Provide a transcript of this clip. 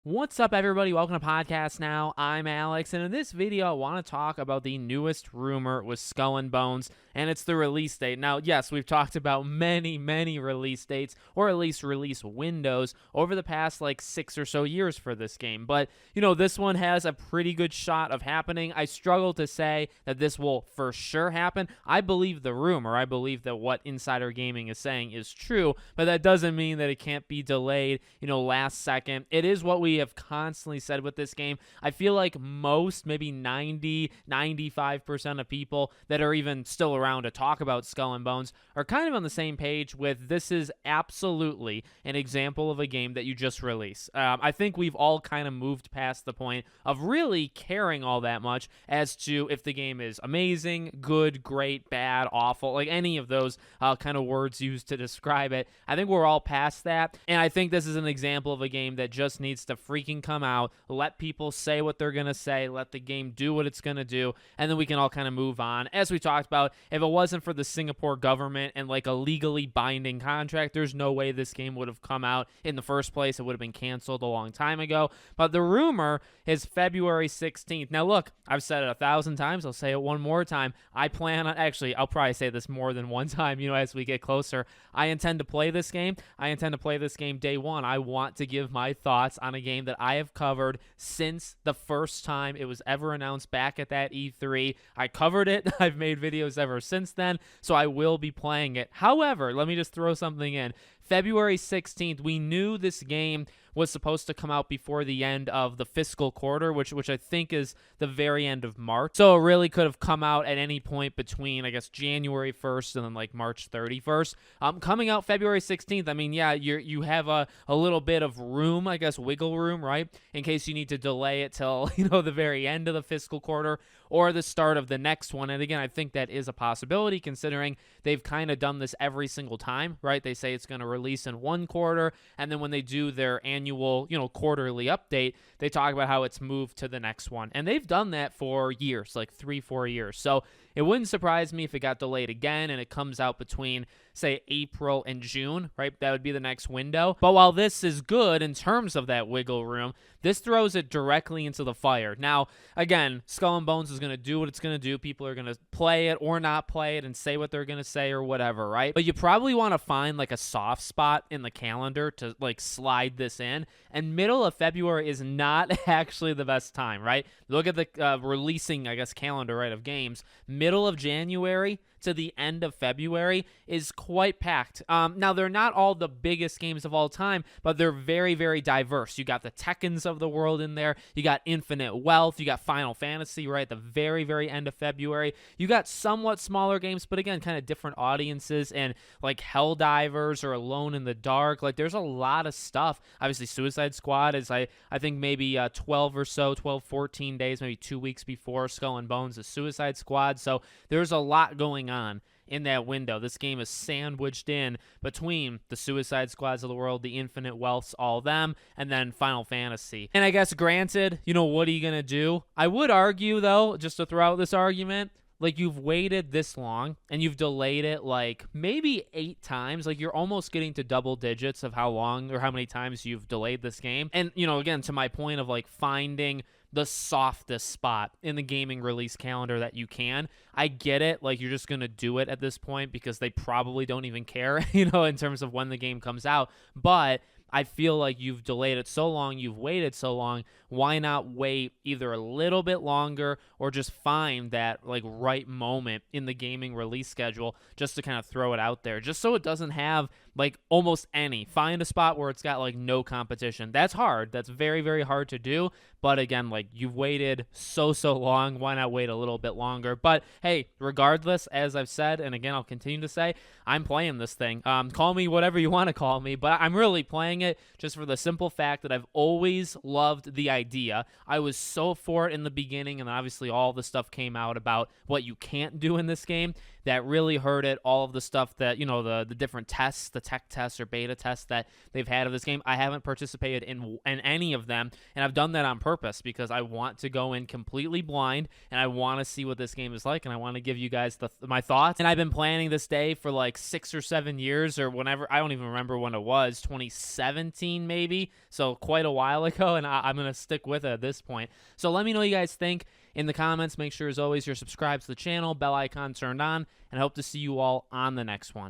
What's up, everybody? Welcome to Podcast Now. I'm Alex, and in this video, I want to talk about the newest rumor with Skull and Bones, and it's the release date. Now, yes, we've talked about many release dates, or at least release windows, over the past, 6 or so years for this game, but, this one has a pretty good shot of happening. I struggle to say that this will for sure happen. I believe the rumor. I believe that what Insider Gaming is saying is true, but that doesn't mean that it can't be delayed, last second. It is what we have constantly said with this game. I feel like most, maybe 95% of people that are even still around to talk about Skull and Bones are kind of on the same page with this is absolutely an example of a game that you just released. I think we've all kind of moved past the point of really caring all that much as to if the game is amazing, good, great, bad, awful, like any of those kind of words used to describe it. I think we're all past that, and I think this is an example of a game that just needs to freaking come out, let people say what they're going to say, let the game do what it's going to do, and then we can all kind of move on. As we talked about, if it wasn't for the Singapore government and like a legally binding contract, there's no way this game would have come out in the first place. It would have been canceled a long time ago. But the rumor is February 16th. Now, look, I've said it 1,000 times. I'll say it one more time. I plan on, actually, I'll probably say this more than one time, as we get closer. I intend to play this game. I intend to play this game day one. I want to give my thoughts on a game that I have covered since the first time it was ever announced back at that E3. I covered it. I've made videos ever since then, so I will be playing it. However, let me just throw something in. February 16th, we knew this game was supposed to come out before the end of the fiscal quarter, which I think is the very end of March. So it really could have come out at any point between, I guess, January 1st and then like March 31st. Coming out February 16th, I mean, yeah, you have a little bit of room, I guess, wiggle room, right? In case you need to delay it till, the very end of the fiscal quarter or the start of the next one. And again, I think that is a possibility considering they've kind of done this every single time, right? They say it's going to release in one quarter, and then when they do their annual, quarterly update, they talk about how it's moved to the next one. And they've done that for years, like 3-4 years. So it wouldn't surprise me if it got delayed again and it comes out between, say, April and June, right? That would be the next window. But while this is good in terms of that wiggle room, this throws it directly into the fire. Now, again, Skull and Bones is going to do what it's going to do. People are going to play it or not play it and say what they're going to say or whatever, right? But you probably want to find like a soft spot in the calendar to like slide this in. And middle of February is not actually the best time, right? Look at the releasing, I guess, calendar, right, of games. Middle of January to the end of February is quite packed. Now, they're not all the biggest games of all time, but they're very diverse. You got the Tekkens of the world in there. You got Infinite Wealth. You got Final Fantasy right at the very end of February. You got somewhat smaller games, but again, kind of different audiences, and like Helldivers or Alone in the Dark. Like, there's a lot of stuff. Obviously, Suicide Squad is, I think, maybe 12 or so, 12, 14 days, maybe 2 weeks before Skull and Bones is Suicide Squad. So there's a lot going on in that window. This game is sandwiched in between the Suicide Squads of the world, the Infinite Wealths, all them, and then Final Fantasy. And I guess granted, what are you going to do? I would argue, though, just to throw out this argument, like, you've waited this long and you've delayed it like maybe 8 times. Like, you're almost getting to double digits of how long or how many times you've delayed this game. And, again, to my point of like finding the softest spot in the gaming release calendar that you can. I get it. Like, you're just going to do it at this point because they probably don't even care, in terms of when the game comes out. But I feel like you've delayed it so long, you've waited so long, why not wait either a little bit longer or just find that like right moment in the gaming release schedule just to kind of throw it out there, just so it doesn't have like almost any. Find a spot where it's got like no competition. That's hard. That's very hard to do. But again, like, you've waited so long. Why not wait a little bit longer? But hey, regardless, as I've said, and again, I'll continue to say, I'm playing this thing. Call me whatever you want to call me, but I'm really playing it just for the simple fact that I've always loved the idea. I was so for it in the beginning, and obviously all the stuff came out about what you can't do in this game. that really heard it. All of the stuff that, the different tests, the tech tests or beta tests that they've had of this game, I haven't participated in any of them, and I've done that on purpose because I want to go in completely blind, and I want to see what this game is like, and I want to give you guys my thoughts. And I've been planning this day for like 6 or 7 years or whenever. I don't even remember when it was, 2017 maybe, so quite a while ago, and I'm going to stick with it at this point. So let me know what you guys think in the comments. Make sure, as always, you're subscribed to the channel, bell icon turned on, and I hope to see you all on the next one.